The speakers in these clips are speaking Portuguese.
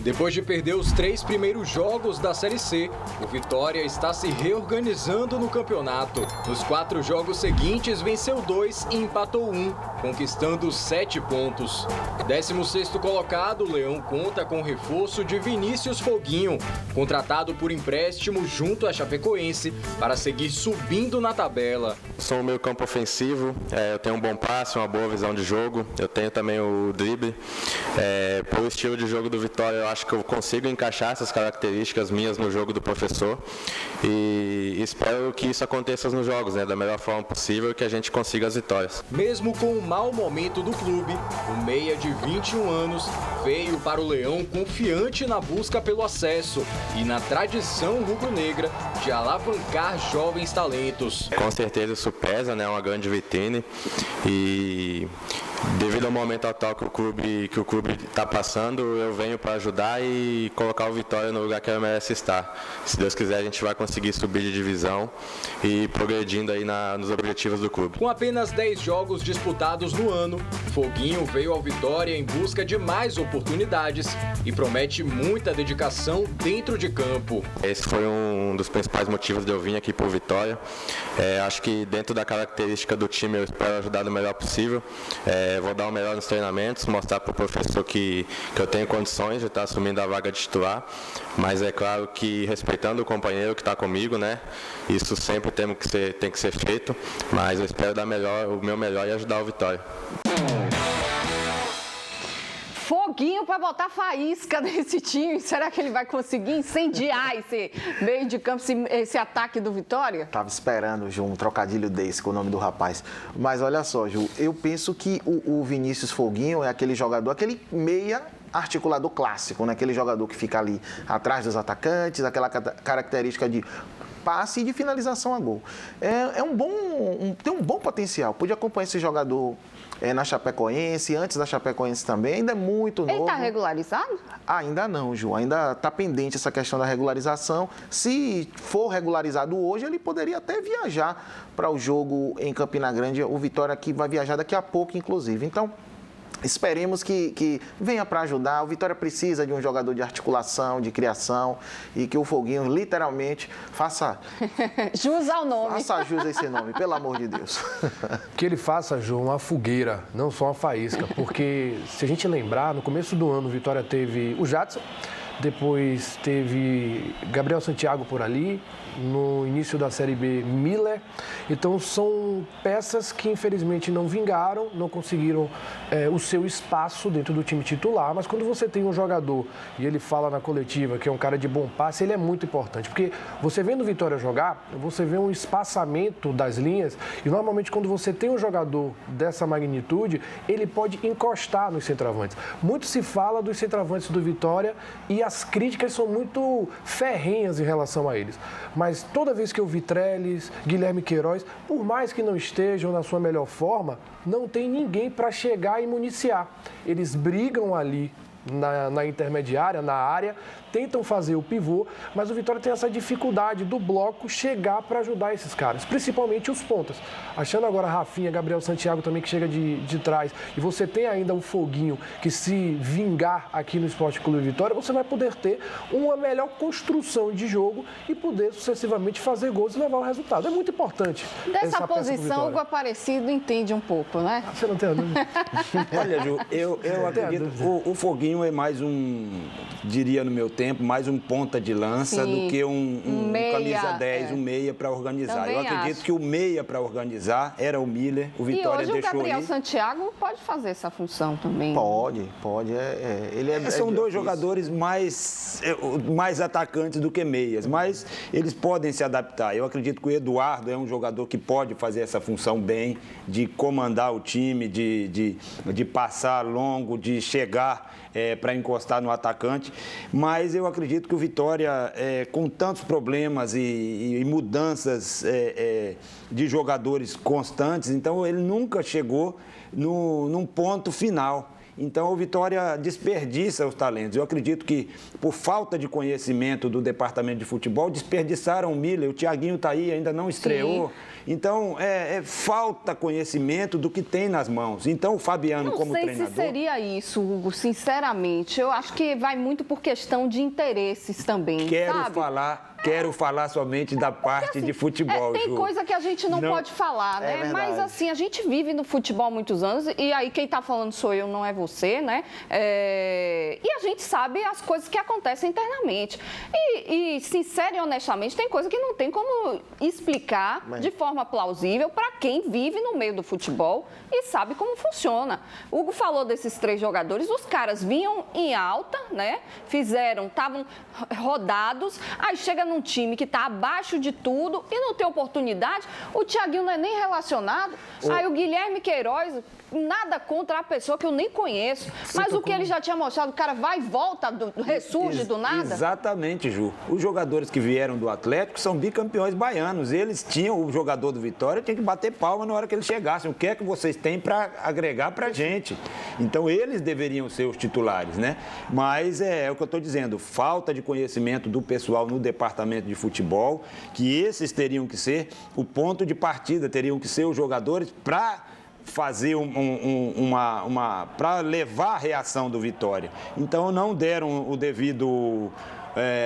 Depois de perder os 3 primeiros jogos da Série C, o Vitória está se reorganizando no campeonato. Nos 4 jogos seguintes, venceu 2 e empatou 1, conquistando 7 pontos. 16º colocado, o Leão conta com o reforço de Vinícius Foguinho, contratado por empréstimo junto à Chapecoense, para seguir subindo na tabela. Sou um meio campo ofensivo, eu tenho um bom passe, uma boa visão de jogo, eu tenho também o drible. Pelo estilo de jogo do Vitória, eu acho que eu consigo encaixar essas características minhas no jogo do professor e espero que isso aconteça nos jogos, da melhor forma possível e que a gente consiga as vitórias. Mesmo com o mau momento do clube, o meia de 21 anos veio para o Leão confiante na busca pelo acesso e na tradição rubro-negra de alavancar jovens talentos. Com certeza isso pesa, é uma grande vitrine e devido ao momento atual que o clube está passando, eu venho para ajudar e colocar o Vitória no lugar que ele merece estar. Se Deus quiser, a gente vai conseguir subir de divisão e progredindo aí nos objetivos do clube. Com apenas 10 jogos disputados no ano, Foguinho veio ao Vitória em busca de mais oportunidades e promete muita dedicação dentro de campo. Esse foi um dos principais motivos de eu vir aqui para o Vitória. Acho que dentro da característica do time eu espero ajudar do melhor possível. Vou dar o melhor nos treinamentos, mostrar para o professor que eu tenho condições de estar assumindo a vaga de titular, mas é claro que respeitando o companheiro que está comigo, isso sempre tem que ser feito, mas eu espero dar o meu melhor e ajudar o Vitória. Foguinho para botar faísca nesse time. Será que ele vai conseguir incendiar esse meio de campo, esse ataque do Vitória? Tava esperando, Ju, um trocadilho desse com o nome do rapaz. Mas olha só, Ju, eu penso que o Vinícius Foguinho é aquele jogador, aquele meia articulador clássico, aquele jogador que fica ali atrás dos atacantes, aquela característica de passe e de finalização a gol. Tem um bom potencial. Pude acompanhar esse jogador na Chapecoense, antes da Chapecoense também, ainda é muito novo. Ele está regularizado? Ainda não, Ju, ainda está pendente essa questão da regularização. Se for regularizado hoje, ele poderia até viajar para o jogo em Campina Grande, o Vitória que vai viajar daqui a pouco, inclusive. Então, esperemos que venha para ajudar. O Vitória precisa de um jogador de articulação, de criação e que o Foguinho literalmente faça jus ao nome. Faça jus a esse nome, pelo amor de Deus. Que ele faça, Ju, uma fogueira, não só uma faísca, porque se a gente lembrar, no começo do ano o Vitória teve o Jadson, depois teve Gabriel Santiago por ali, no início da Série B, Miller. Então, são peças que, infelizmente, não vingaram, não conseguiram o seu espaço dentro do time titular. Mas quando você tem um jogador, e ele fala na coletiva que é um cara de bom passe, ele é muito importante. Porque você vendo o Vitória jogar, você vê um espaçamento das linhas e, normalmente, quando você tem um jogador dessa magnitude, ele pode encostar nos centroavantes. Muito se fala dos centroavantes do Vitória e as críticas são muito ferrenhas em relação a eles. Mas toda vez que eu vi Trellis, Guilherme Queiroz, por mais que não estejam na sua melhor forma, não tem ninguém para chegar e municiar. Eles brigam ali na intermediária, na área, tentam fazer o pivô, mas o Vitória tem essa dificuldade do bloco chegar para ajudar esses caras, principalmente os pontas. Achando agora Rafinha, Gabriel Santiago também que chega de trás, e você tem ainda o Foguinho que se vingar aqui no Esporte Clube Vitória, você vai poder ter uma melhor construção de jogo e poder sucessivamente fazer gols e levar o resultado. É muito importante. Dessa posição, o Aparecido entende um pouco, né? Você não tem a dúvida? Olha, Ju, eu acredito que o Foguinho é mais diria no meu tempo, mais um ponta de lança do que um meia, camisa 10, um meia para organizar. Também eu acredito que o meia para organizar era o Miller, o Vitória deixou E hoje o Gabriel ir. Santiago pode fazer essa função também. Pode. São dois jogadores mais atacantes do que meias, mas eles podem se adaptar. Eu acredito que o Eduardo é um jogador que pode fazer essa função bem, de comandar o time, de passar longo, de chegar para encostar no atacante, mas eu acredito que o Vitória, com tantos problemas e mudanças de jogadores constantes, então ele nunca chegou num ponto final. Então, o Vitória desperdiça os talentos. Eu acredito que, por falta de conhecimento do departamento de futebol, desperdiçaram o Miller. O Thiaguinho está aí, ainda não estreou. Sim. Então, falta conhecimento do que tem nas mãos. Então, o Fabiano, como treinador... Não sei se seria isso, Hugo, sinceramente. Eu acho que vai muito por questão de interesses também, Quero falar somente da parte de futebol, tem Ju. coisa que a gente não pode falar, né? Mas assim, a gente vive no futebol há muitos anos e aí quem está falando sou eu, não é você, né? E a gente sabe as coisas que acontecem internamente. E sincero e honestamente, tem coisa que não tem como explicar de forma plausível para quem vive no meio do futebol e sabe como funciona. O Hugo falou desses 3 jogadores, os caras vinham em alta, né? Estavam rodados, aí chega num time que está abaixo de tudo e não tem oportunidade, o Thiaguinho não é nem relacionado, aí o Guilherme Queiroz, nada contra a pessoa que eu nem conheço, mas o que ele já tinha mostrado, o cara vai e volta, ressurge do nada. Exatamente, Ju. Os jogadores que vieram do Atlético são bicampeões baianos, eles tinham, o jogador do Vitória tinha que bater palma na hora que eles chegassem, o que é que vocês têm para agregar para a gente? Então, eles deveriam ser os titulares, né? Mas é o que eu estou dizendo, falta de conhecimento do pessoal no departamento de futebol, que esses teriam que ser o ponto de partida, teriam que ser os jogadores para fazer para levar a reação do Vitória. Então, não deram o devido...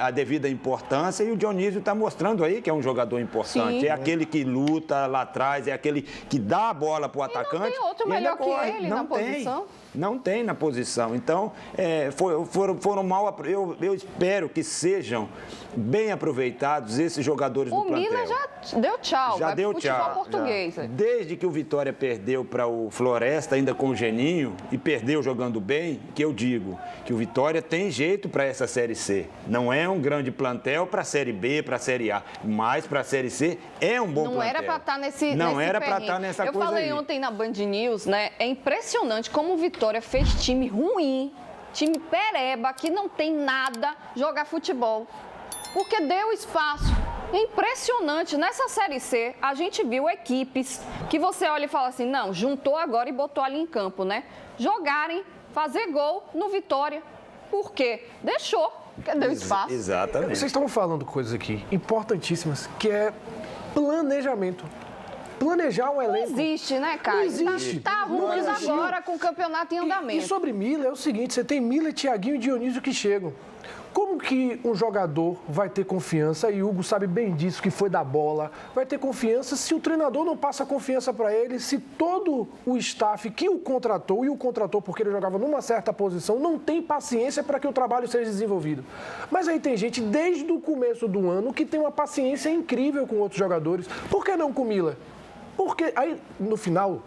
a devida importância e o Dionísio está mostrando aí que é um jogador importante. Sim. É aquele que luta lá atrás, é aquele que dá a bola para o atacante. Não tem outro melhor que ele na posição. Não tem na posição. Então, foram mal... Eu espero que sejam bem aproveitados esses jogadores do plantel. O Miller já deu tchau. Já deu tchau. Português. Já. Desde que o Vitória perdeu para o Floresta, ainda com o Geninho, e perdeu jogando bem, que eu digo que o Vitória tem jeito para essa Série C. Não é um grande plantel para a Série B, para a Série A, mas para a Série C é um bom plantel. Não era para estar nessa nessa coisa aí. Eu falei ontem na Band News, né? É impressionante como o Vitória fez time ruim, time pereba, que não tem nada, jogar futebol. Porque deu espaço. É impressionante. Nessa Série C, a gente viu equipes que você olha e fala assim, não, juntou agora e botou ali em campo, né? Jogarem, fazer gol no Vitória. Por quê? Deixou, porque deu espaço. Exatamente. Vocês estão falando coisas aqui importantíssimas, que é planejamento. Planejar um elenco. Não existe, né, Caio? Não existe. Tá ruim agora com o campeonato em andamento. E sobre Miller é o seguinte, você tem Miller, Thiaguinho e Dionísio que chegam. Como que um jogador vai ter confiança, e Hugo sabe bem disso, que foi da bola, vai ter confiança se o treinador não passa confiança para ele, se todo o staff que o contratou, e o contratou porque ele jogava numa certa posição, não tem paciência para que o trabalho seja desenvolvido. Mas aí tem gente, desde o começo do ano, que tem uma paciência incrível com outros jogadores. Por que não com o Miller? Porque aí, no final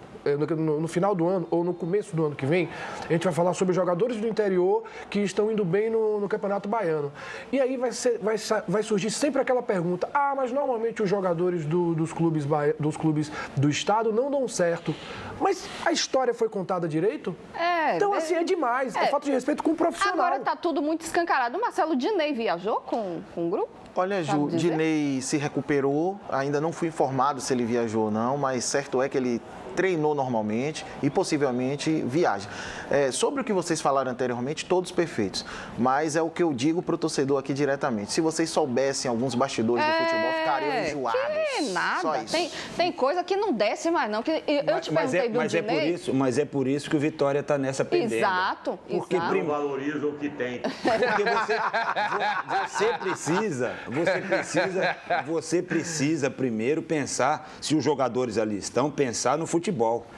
do ano ou no começo do ano que vem, a gente vai falar sobre jogadores do interior que estão indo bem no Campeonato Baiano. E aí vai surgir sempre aquela pergunta, mas normalmente os jogadores dos clubes do estado não dão certo. Mas a história foi contada direito? Então, assim, é demais. É falta de respeito com o profissional. Agora tá tudo muito escancarado. O Marcelo Dinei viajou com o grupo? Olha, Ju, Dinei se recuperou, ainda não fui informado se ele viajou ou não, mas certo é que ele treinou normalmente e possivelmente viaja. Sobre o que vocês falaram anteriormente, todos perfeitos, mas é o que eu digo para o torcedor aqui diretamente. Se vocês soubessem alguns bastidores do futebol, ficariam enjoados. Que nada. Só isso. Tem coisa que não desce mais não. Eu te perguntei do Dinei. Mas é por isso que o Vitória está nessa pendenda. Exato. Porque não valoriza o que tem. Porque você precisa primeiro pensar, se os jogadores ali estão, pensar no futebol.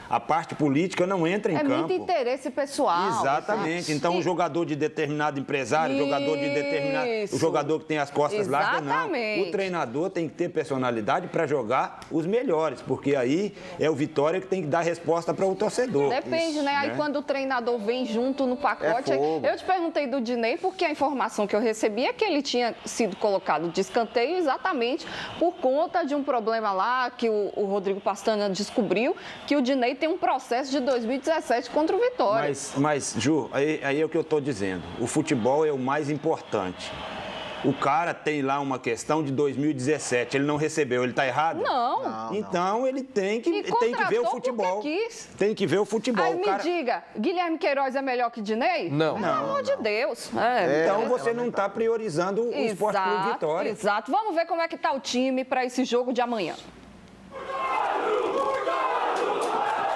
A parte política não entra em campo. É muito interesse pessoal. Exatamente. Então, o jogador de determinado empresário, o jogador que tem as costas largas, não. O treinador tem que ter personalidade para jogar os melhores, porque aí é o Vitória que tem que dar resposta para o torcedor. Depende, né? Aí quando o treinador vem junto no pacote... Eu te perguntei do Dinei, porque a informação que eu recebi é que ele tinha sido colocado de escanteio exatamente por conta de um problema lá que o Rodrigo Pastana descobriu, que o Dinei tem um processo de 2017 contra o Vitória. Mas Ju, aí é o que eu estou dizendo. O futebol é o mais importante. O cara tem lá uma questão de 2017, ele não recebeu, ele está errado? Não. Então ele tem que ver o futebol. Tem que ver o futebol. Aí me diga, Guilherme Queiroz é melhor que Dinei? Não. Pelo amor de Deus. Então você não está priorizando o Esporte Clube Vitória. Exato. Vamos ver como é que está o time para esse jogo de amanhã.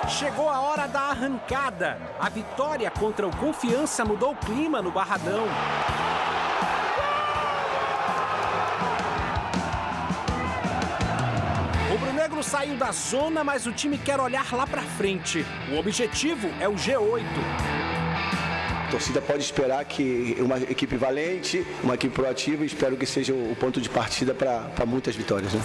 Chegou a hora da arrancada. A vitória contra o Confiança mudou o clima no Barradão. O rubro-negro saiu da zona, mas o time quer olhar lá pra frente. O objetivo é o G8. A torcida pode esperar que uma equipe valente, uma equipe proativa, e espero que seja o ponto de partida para muitas vitórias, né?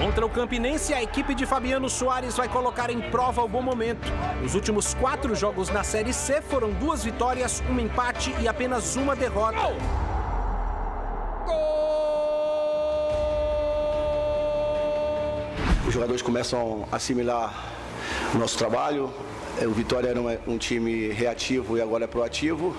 Contra o Campinense, a equipe de Fabiano Soares vai colocar em prova o bom momento. Nos últimos 4 jogos na Série C foram 2 vitórias, 1 empate e apenas 1 derrota. Os jogadores começam a assimilar o nosso trabalho. O Vitória era um time reativo e agora é proativo.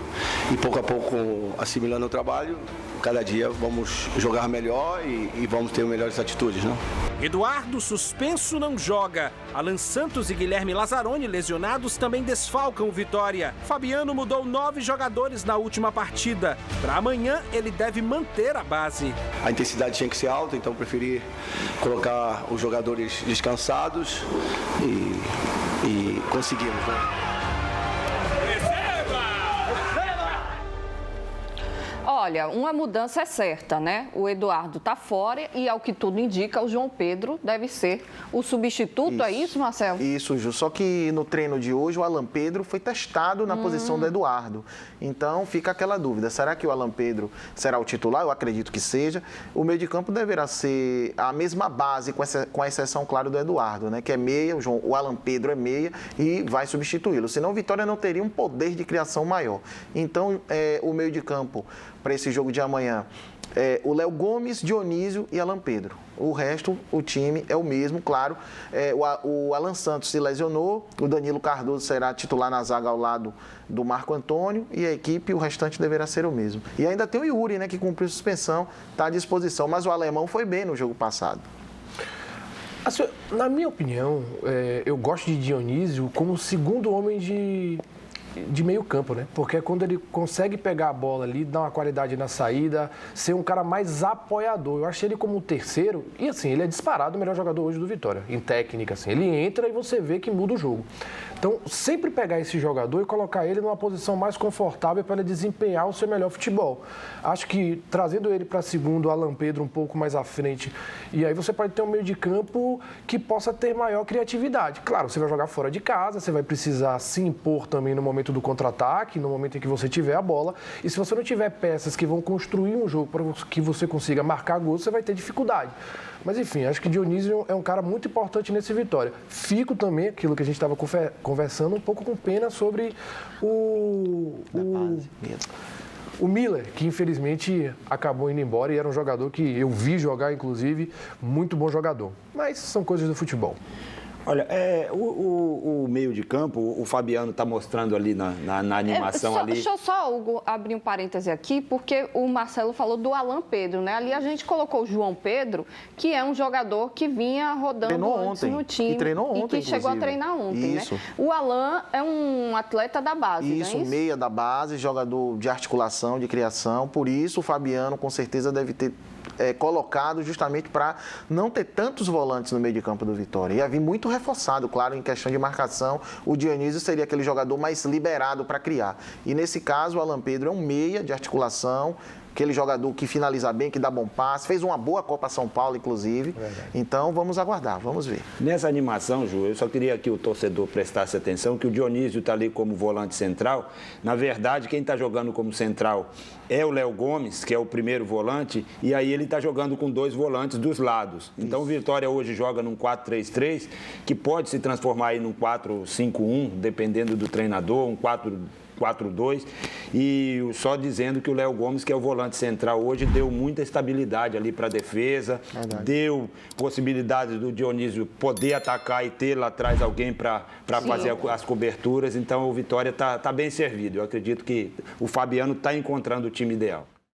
E pouco a pouco assimilando o trabalho, cada dia vamos jogar melhor e vamos ter melhores atitudes, né? Eduardo, suspenso, não joga. Alan Santos e Guilherme Lazzaroni, lesionados, também desfalcam o Vitória. Fabiano mudou 9 jogadores na última partida. Para amanhã, ele deve manter a base. A intensidade tinha que ser alta, então preferi colocar os jogadores descansados e conseguimos, né? Olha, uma mudança é certa, né? O Eduardo está fora e, ao que tudo indica, o João Pedro deve ser o substituto. É isso, Marcelo? Isso, Ju. Só que no treino de hoje, o Alan Pedro foi testado na posição do Eduardo. Então, fica aquela dúvida. Será que o Alan Pedro será o titular? Eu acredito que seja. O meio de campo deverá ser a mesma base, com a exceção, claro, do Eduardo, né? Que é meia, o Alan Pedro é meia e vai substituí-lo. Senão, o Vitória não teria um poder de criação maior. Então, o meio de campo para esse jogo de amanhã o Léo Gomes, Dionísio e Alan Pedro. O resto, o time é o mesmo, claro. O Alan Santos se lesionou, o Danilo Cardoso será titular na zaga ao lado do Marco Antônio e a equipe, o restante deverá ser o mesmo. E ainda tem o Yuri, né, que cumpriu suspensão, está à disposição, mas o alemão foi bem no jogo passado. Assim, na minha opinião, eu gosto de Dionísio como o segundo homem de meio campo, né? Porque é quando ele consegue pegar a bola ali, dar uma qualidade na saída, ser um cara mais apoiador. Eu achei ele como o terceiro e, assim, ele é disparado o melhor jogador hoje do Vitória, em técnica, assim. Ele entra e você vê que muda o jogo. Então, sempre pegar esse jogador e colocar ele numa posição mais confortável para ele desempenhar o seu melhor futebol. Acho que trazendo ele para segundo, o Alan Pedro um pouco mais à frente, e aí você pode ter um meio de campo que possa ter maior criatividade. Claro, você vai jogar fora de casa, você vai precisar se impor também no momento do contra-ataque, no momento em que você tiver a bola, e se você não tiver peças que vão construir um jogo para que você consiga marcar gols, você vai ter dificuldade. Mas, enfim, acho que Dionísio é um cara muito importante nesse Vitória. Fico também, aquilo que a gente estava conversando, um pouco com pena sobre o Miller, que infelizmente acabou indo embora e era um jogador que eu vi jogar, inclusive, muito bom jogador. Mas são coisas do futebol. Olha, o meio de campo, o Fabiano está mostrando ali na animação ali. Deixa eu só, Hugo, abrir um parêntese aqui, porque o Marcelo falou do Alan Pedro, né? Ali a gente colocou o João Pedro, que é um jogador que vinha rodando antes no time. E treinou ontem, e que chegou a treinar ontem, isso, né? O Alan é um atleta da base, isso, não é isso? Meia da base, jogador de articulação, de criação. Por isso, o Fabiano, com certeza, deve ter colocado justamente para não ter tantos volantes no meio de campo do Vitória. Ia vir muito reforçado, claro, em questão de marcação. O Dionísio seria aquele jogador mais liberado para criar. E nesse caso, o Alan Pedro é um meia de articulação, aquele jogador que finaliza bem, que dá bom passe, fez uma boa Copa São Paulo, inclusive. Então, vamos aguardar, vamos ver. Nessa animação, Ju, eu só queria que o torcedor prestasse atenção que o Dionísio está ali como volante central. Na verdade, quem está jogando como central é o Léo Gomes, que é o primeiro volante, e aí ele está jogando com 2 volantes dos lados. Então, o Vitória hoje joga num 4-3-3, que pode se transformar aí num 4-5-1, dependendo do treinador, um 4-2. E só dizendo que o Léo Gomes, que é o volante central hoje, deu muita estabilidade ali para a defesa, deu possibilidade do Dionísio poder atacar e ter lá atrás alguém para fazer as coberturas. Então o Vitória está bem servido. Eu acredito que o Fabiano está encontrando o time ideal.